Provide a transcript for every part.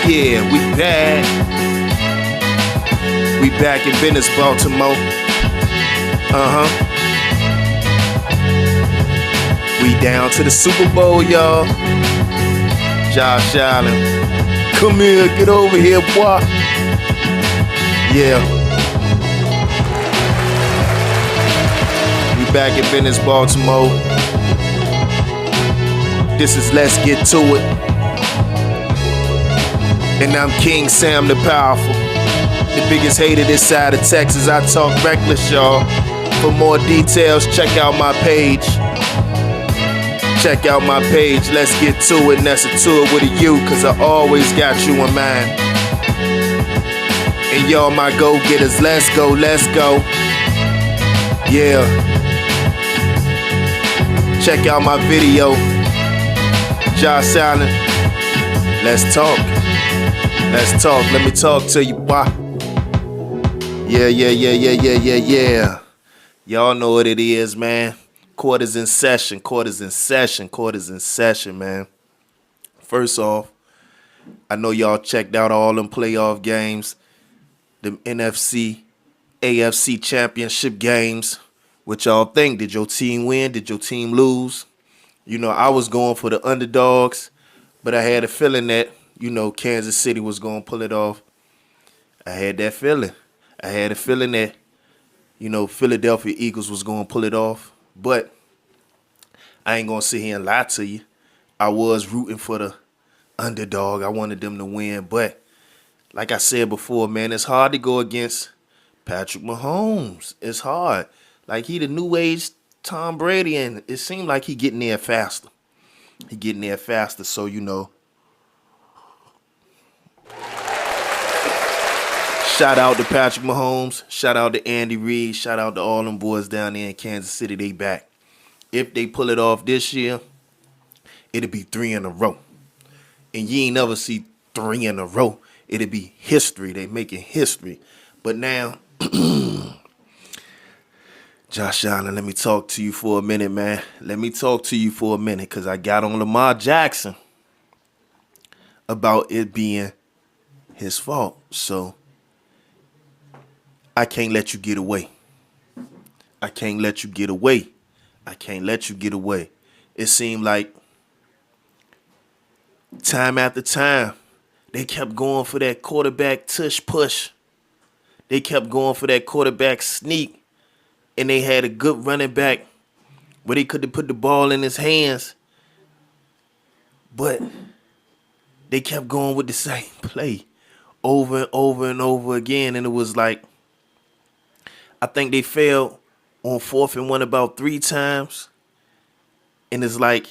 Yeah. We back. We back in business, Baltimore. We down to the Super Bowl, y'all. Josh Allen. Come here, get over here, boy. Yeah. We back in business, Baltimore. This is Let's Get to It. And I'm King Sam the Powerful. The biggest hater this side of Texas. I talk reckless, y'all. For more details, check out my page. Check out my page. Let's get to it. And that's a tour with a U, cause I always got you in mind. And y'all my go-getters. Let's go, let's go. Yeah. Check out my video. Josh Allen. Let's talk. Let's talk. Let me talk to you, boy. Yeah. Y'all know what it is, man. Quarters in session, man. First off, I know y'all checked out all them playoff games, the NFC, AFC championship games. What y'all think? Did your team win? Did your team lose? You know, I was going for the underdogs, but I had a feeling that, you know, Kansas City was going to pull it off. I had that feeling. I had a feeling that, you know, Philadelphia Eagles was going to pull it off. But I ain't going to sit here and lie to you. I was rooting for the underdog. I wanted them to win. But like I said before, man, it's hard to go against Patrick Mahomes. It's hard. Like, he the new age Tom Brady, and it seemed like he getting there faster. So, you know, shout out to Patrick Mahomes. Shout out to Andy Reid. Shout out to all them boys down there in Kansas City. They back. If they pull it off this year, it'll be 3 in a row. And you ain't never see 3 in a row. It'll be history. They making history. But now, Josh Allen, let me talk to you for a minute, man. Let me talk to you for a minute, because I got on Lamar Jackson about it being his fault. So I can't let you get away. It seemed like time after time, they kept going for that quarterback tush push. They kept going for that quarterback sneak. And they had a good running back where they could have put the ball in his hands. But they kept going with the same play over and over again. And it was like, I think they failed on 4th and 1 about 3 times. And it's like,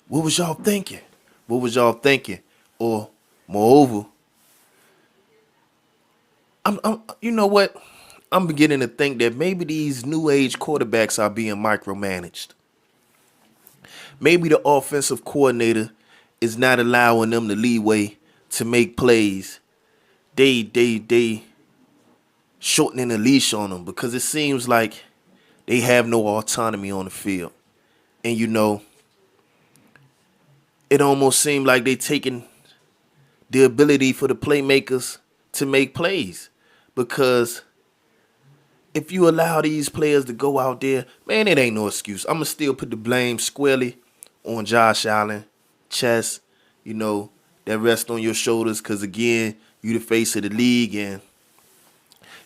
what was y'all thinking? Or moreover, you know what? I'm beginning to think that maybe these new age quarterbacks are being micromanaged. Maybe the offensive coordinator is not allowing them the leeway to make plays. They shortening the leash on them, because it seems like they have no autonomy on the field. And, you know, it almost seemed like they taking the ability for the playmakers to make plays. Because if you allow these players to go out there, man, it ain't no excuse. I'm going to still put the blame squarely on Josh Allen, chest, you know, that rest on your shoulders. Because, again, you the face of the league and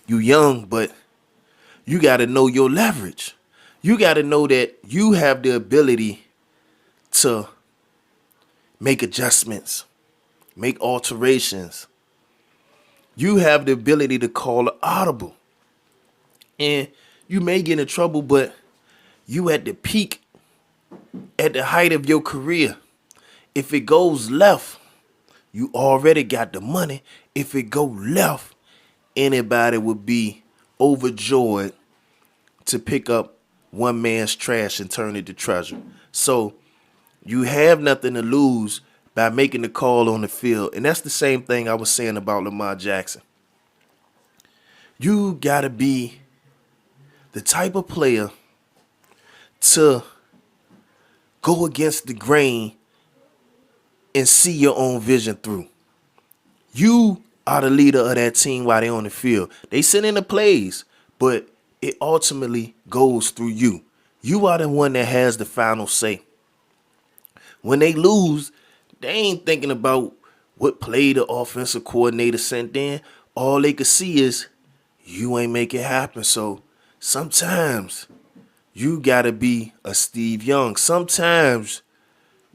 you young, but you got to know your leverage. You got to know that you have the ability to make adjustments, make alterations. You have the ability to call an audible. And you may get in trouble, but you at the peak, at the height of your career. If it goes left, you already got the money. If it go left, anybody would be overjoyed to pick up one man's trash and turn it to treasure. So you have nothing to lose by making the call on the field. And that's the same thing I was saying about Lamar Jackson. You got to be the type of player to go against the grain and see your own vision through. You are the leader of that team while they're on the field. They send in the plays, but it ultimately goes through you. You are the one that has the final say. When they lose, they ain't thinking about what play the offensive coordinator sent in. All they could see is you ain't make it happen. So sometimes you gotta be a Steve Young. Sometimes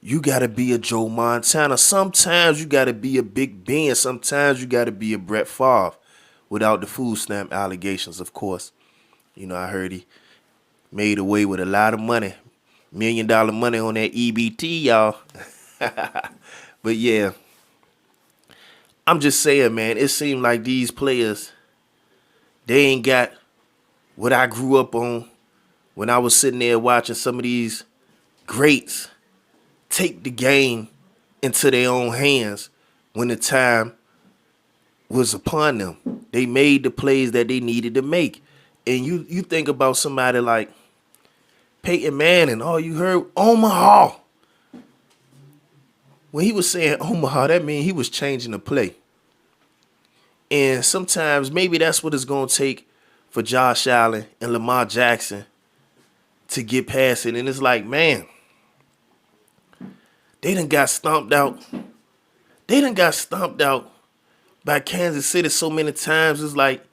you gotta be a Joe Montana. Sometimes you gotta be a Big Ben. Sometimes you gotta be a Brett Favre, without the food stamp allegations, of course. You know, I heard he made away with a lot of money, $1 million money on that EBT, y'all. But yeah, I'm just saying, man, it seemed like these players, they ain't got what I grew up on when I was sitting there watching some of these greats take the game into their own hands when the time was upon them. They made the plays that they needed to make. And you think about somebody like Peyton Manning, all you heard, Omaha. When he was saying Omaha, that means he was changing the play. And sometimes maybe that's what it's going to take for Josh Allen and Lamar Jackson to get past it. And it's like, man, they done got stomped out. They done got stomped out by Kansas City so many times. It's like,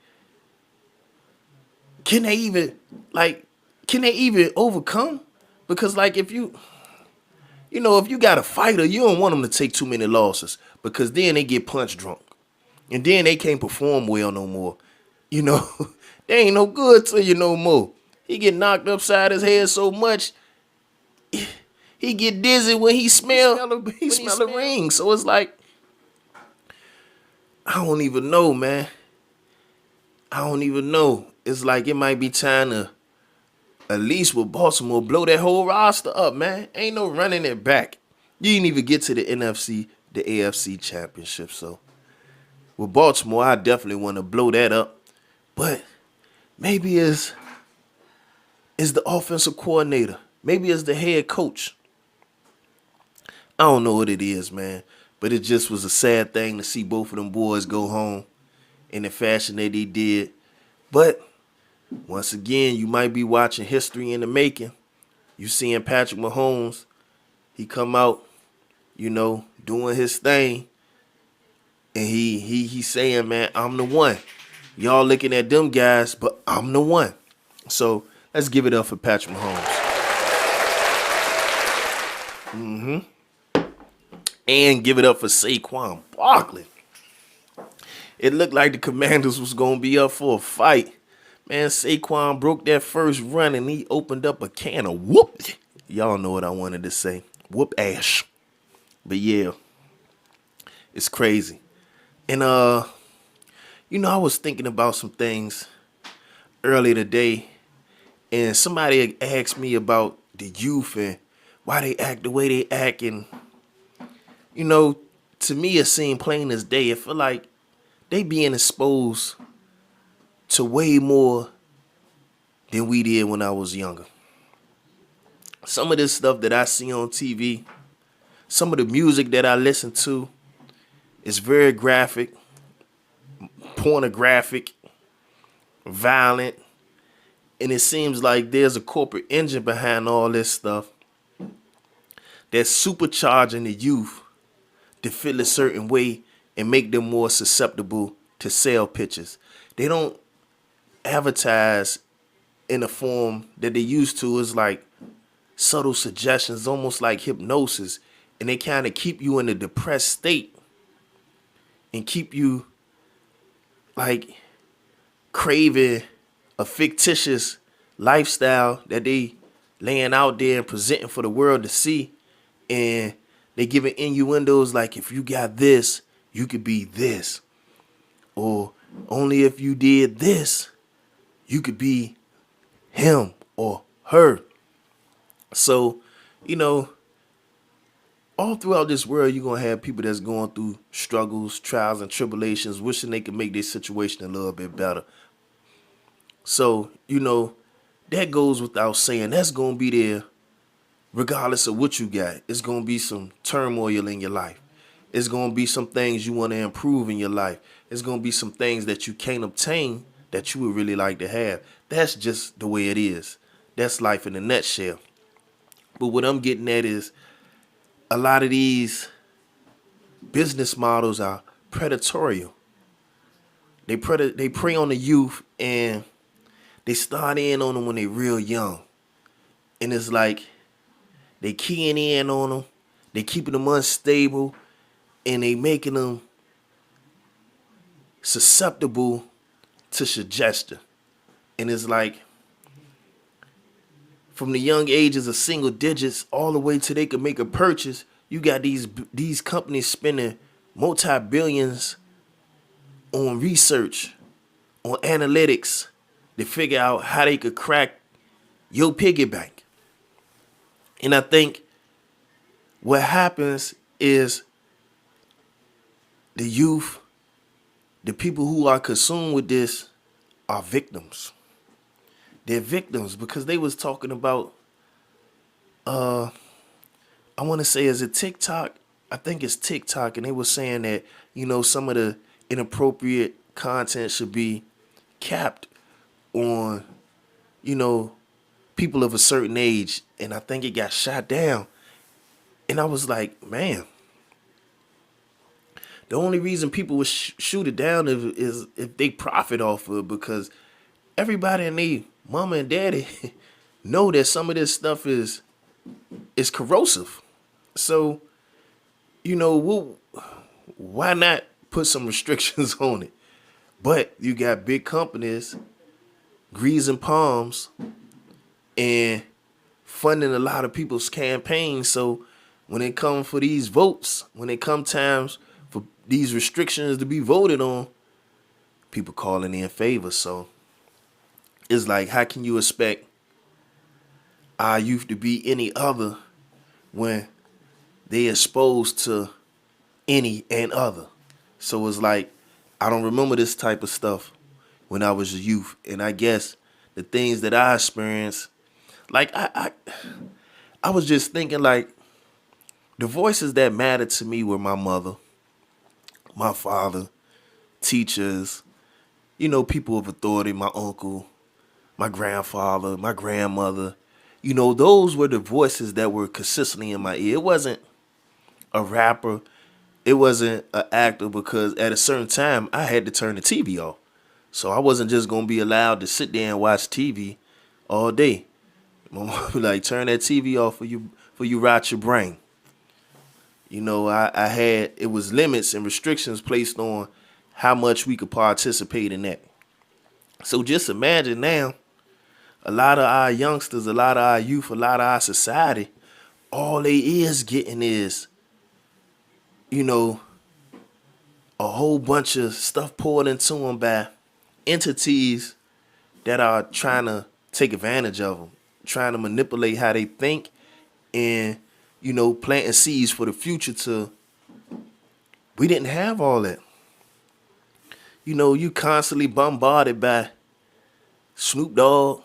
can they even overcome? Because like if you got a fighter, you don't want them to take too many losses, because then they get punch drunk. And then they can't perform well no more. You know, they ain't no good to you no more. He get knocked upside his head so much, he get dizzy when he smell a ring. So it's like, I don't even know, man. I don't even know. It's like it might be time to, at least with Baltimore, blow that whole roster up, man. Ain't no running it back. You didn't even get to the NFC, the AFC championship. So with Baltimore, I definitely want to blow that up. But maybe it's the offensive coordinator. Maybe it's the head coach. I don't know what it is, man. But it just was a sad thing to see both of them boys go home in the fashion that they did. But once again, you might be watching history in the making. You seeing Patrick Mahomes, he come out, doing his thing. And he saying, man, I'm the one. Y'all looking at them guys, but I'm the one. So let's give it up for Patrick Mahomes. And give it up for Saquon Barkley. It looked like the Commanders was going to be up for a fight. Man, Saquon broke that first run and he opened up a can of whoop. Y'all know what I wanted to say. Whoop ash. But yeah, it's crazy. And, I was thinking about some things earlier today. And somebody asked me about the youth and why they act the way they act. And, to me, it seemed plain as day. It feel like they being exposed to way more than we did when I was younger. Some of this stuff that I see on TV, some of the music that I listen to is very graphic, pornographic, violent, and it seems like there's a corporate engine behind all this stuff that's supercharging the youth to feel a certain way and make them more susceptible to sale pitches. They don't advertise in the form that they used to. It's like subtle suggestions, almost like hypnosis, and they kind of keep you in a depressed state and keep you like craving a fictitious lifestyle that they laying out there and presenting for the world to see. And they giving innuendos like, if you got this, you could be this. Or only if you did this, you could be him or her. So, all throughout this world, you're going to have people that's going through struggles, trials, and tribulations, wishing they could make their situation a little bit better. So, that goes without saying. That's going to be there regardless of what you got, it's gonna be some turmoil in your life. It's gonna be some things you want to improve in your life. It's gonna be some things that you can't obtain that you would really like to have. That's just the way it is. That's life in a nutshell. But what I'm getting at is a lot of these business models are predatorial. They prey on the youth and they start in on them when they real young. And it's like they keying in on them, they keeping them unstable, and they making them susceptible to suggestion. And it's like from the young ages of single digits all the way till they can make a purchase, you got these companies spending multi-billions on research, on analytics to figure out how they could crack your piggy bank. And I think what happens is the youth, the people who are consumed with this are victims. They're victims because they was talking about, I want to say, is it TikTok? I think it's TikTok. And they were saying that, some of the inappropriate content should be capped on, people of a certain age. And I think it got shot down. And I was like, man, the only reason people would shoot it down is if they profit off of it, because everybody and they mama and daddy know that some of this stuff is corrosive. So, why not put some restrictions on it? But you got big companies greasing palms and funding a lot of people's campaigns. So when it comes for these votes, when it come times for these restrictions to be voted on, people calling in favor. So it's like, how can you expect our youth to be any other when they exposed to any and other? So it's like, I don't remember this type of stuff when I was a youth. And I guess the things that I experienced, like I was just thinking, like, the voices that mattered to me were my mother, my father, teachers, people of authority, my uncle, my grandfather, my grandmother. Those were the voices that were consistently in my ear. It wasn't a rapper. It wasn't an actor, because at a certain time I had to turn the TV off. So I wasn't just going to be allowed to sit there and watch TV all day. My mom would like, turn that TV off for you rot your brain. I had, it was limits and restrictions placed on how much we could participate in that. So just imagine now, a lot of our youngsters, a lot of our youth, a lot of our society, all they is getting is, a whole bunch of stuff poured into them by entities that are trying to take advantage of them, trying to manipulate how they think, and, planting seeds for the future. We didn't have all that. You constantly bombarded by Snoop Dogg,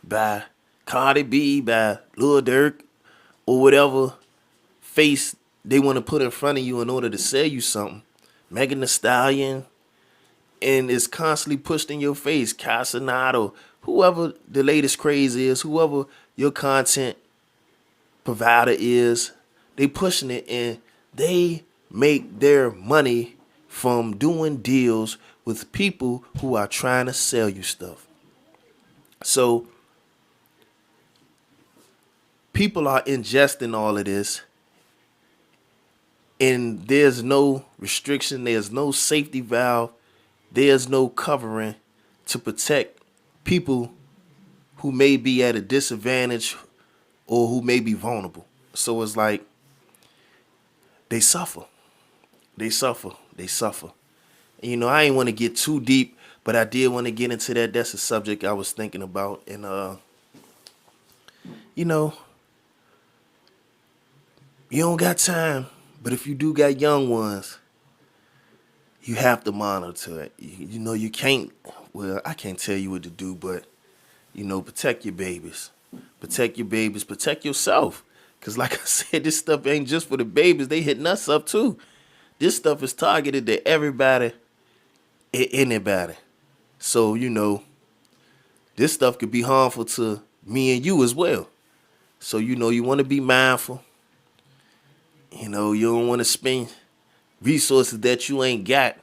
by Cardi B, by Lil Durk, or whatever face they want to put in front of you in order to sell you something. Megan Thee Stallion, and it's constantly pushed in your face. Casanado, whoever the latest craze is, whoever your content provider is, they pushing it, and they make their money from doing deals with people who are trying to sell you stuff. So people are ingesting all of this, and there's no restriction, there's no safety valve, there's no covering to protect people who may be at a disadvantage or who may be vulnerable. So it's like they suffer. They suffer. They suffer. And, I ain't want to get too deep, but I did want to get into that. That's a subject I was thinking about. And, you don't got time, but if you do got young ones, you have to monitor it. You can't, well, I can't tell you what to do, but, protect your babies. Protect your babies. Protect yourself. Because like I said, this stuff ain't just for the babies. They hitting us up too. This stuff is targeted to everybody and anybody. So, this stuff could be harmful to me and you as well. So, you want to be mindful. You don't want to spend resources that you ain't got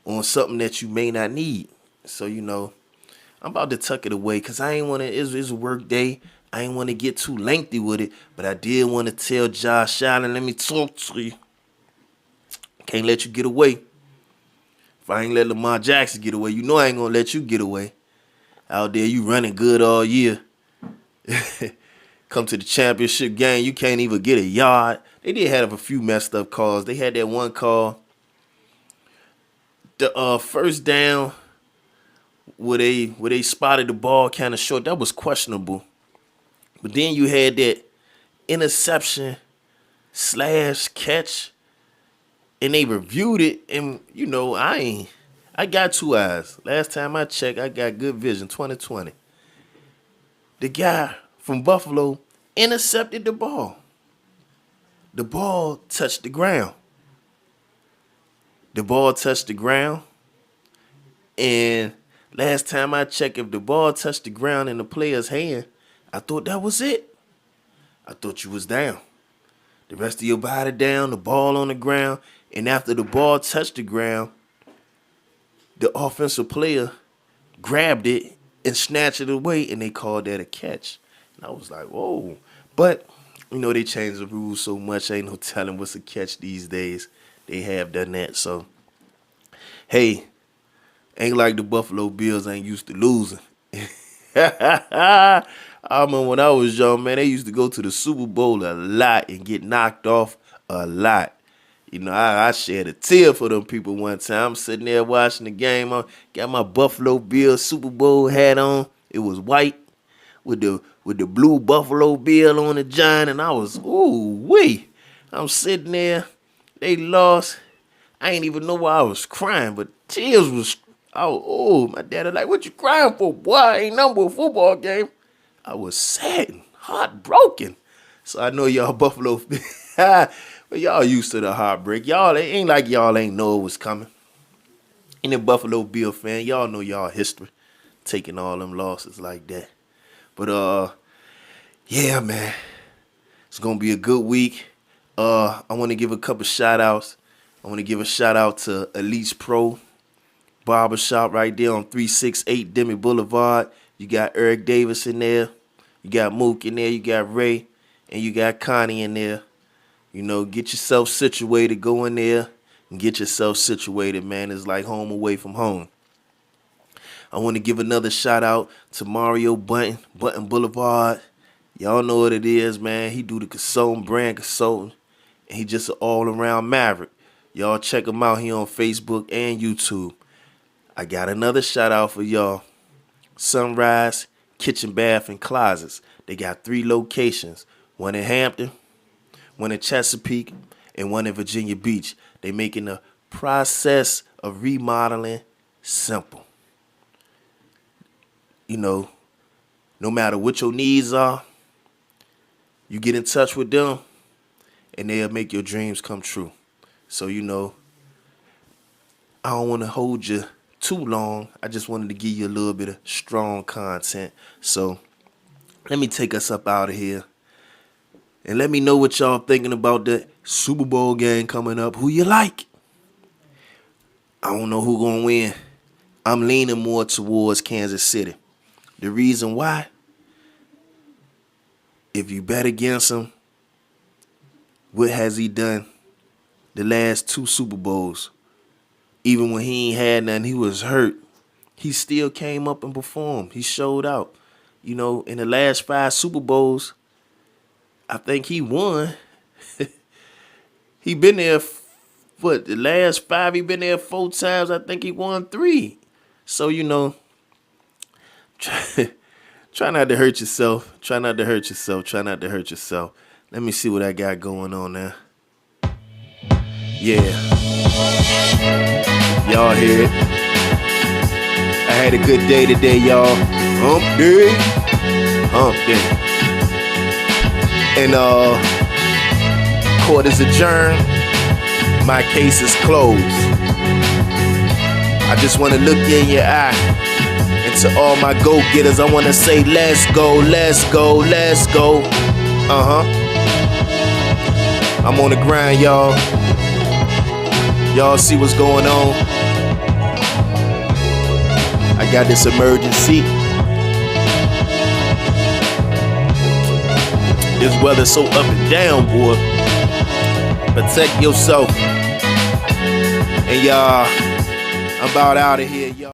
on something that you may not need. So, I'm about to tuck it away because I ain't want to, it's a work day. I ain't want to get too lengthy with it, but I did want to tell Josh Allen, let me talk to you. Can't let you get away. If I ain't let Lamar Jackson get away, I ain't going to let you get away. Out there, you running good all year. Come to the championship game, you can't even get a yard. They did have a few messed up calls. They had that one call, the first down where they spotted the ball kind of short. That was questionable. But then you had that interception / catch, and they reviewed it. And I got 2 eyes. Last time I checked, I got good vision. 20/20. The guy from Buffalo intercepted the ball. The ball touched the ground. And last time I checked, if the ball touched the ground in the player's hand, I thought that was it. I thought you was down. The rest of your body down, the ball on the ground. And after the ball touched the ground, the offensive player grabbed it and snatched it away, and they called that a catch. And I was like, whoa. But, they changed the rules so much, ain't no telling what's a catch these days. They have done that. So, hey, ain't like the Buffalo Bills ain't used to losing. I remember when I was young, man, they used to go to the Super Bowl a lot and get knocked off a lot. I shed a tear for them people one time. I'm sitting there watching the game. I got my Buffalo Bills Super Bowl hat on. It was white with the blue Buffalo Bill on the giant, and I was, ooh-wee. I'm sitting there. They lost. I ain't even know why I was crying, but tears was, my daddy like, what you crying for, boy? Ain't nothing but a football game. I was sad and heartbroken. So I know y'all Buffalo, but y'all used to the heartbreak. Y'all, it ain't like y'all ain't know it was coming. Any Buffalo Bill fan, y'all know y'all history, taking all them losses like that. But, yeah, man, it's going to be a good week. I want to give a couple shout-outs. I want to give a shout-out to Elise Pro Barbershop right there on 368 Demi Boulevard. You got Eric Davis in there. You got Mook in there. You got Ray. And you got Connie in there. Get yourself situated. Go in there and get yourself situated, man. It's like home away from home. I want to give another shout out to Mario Button Boulevard. Y'all know what it is, man. He do the brand consulting, and he just an all-around maverick. Y'all check him out here on Facebook and YouTube. I got another shout out for y'all. Sunrise Kitchen, Bath, and Closets. They got 3 locations. One in Hampton, one in Chesapeake, and one in Virginia Beach. They making the process of remodeling simple. No matter what your needs are, you get in touch with them, and they'll make your dreams come true. So, I don't want to hold you too long. I just wanted to give you a little bit of strong content. So, let me take us up out of here. And let me know what y'all thinking about the Super Bowl game coming up. Who you like? I don't know who gonna win. I'm leaning more towards Kansas City. The reason why, if you bet against him, what has he done the last 2 Super Bowls? Even when he ain't had nothing, he was hurt. He still came up and performed. He showed out. In the last 5 Super Bowls, I think he won. He been there, the last 5, he been there 4 times. I think he won 3. So, try not to hurt yourself. Try not to hurt yourself. Let me see what I got going on now. Yeah. Y'all hear it. I had a good day today, y'all. Hump day. hump day. And court is adjourned. My case is closed. I just want to look you in your eye. And to all my go-getters, I want to say, let's go, let's go, let's go. I'm on the grind, y'all. Y'all see what's going on. I got this emergency. This weather's so up and down, boy. Protect yourself. And y'all, I'm about out of here, y'all.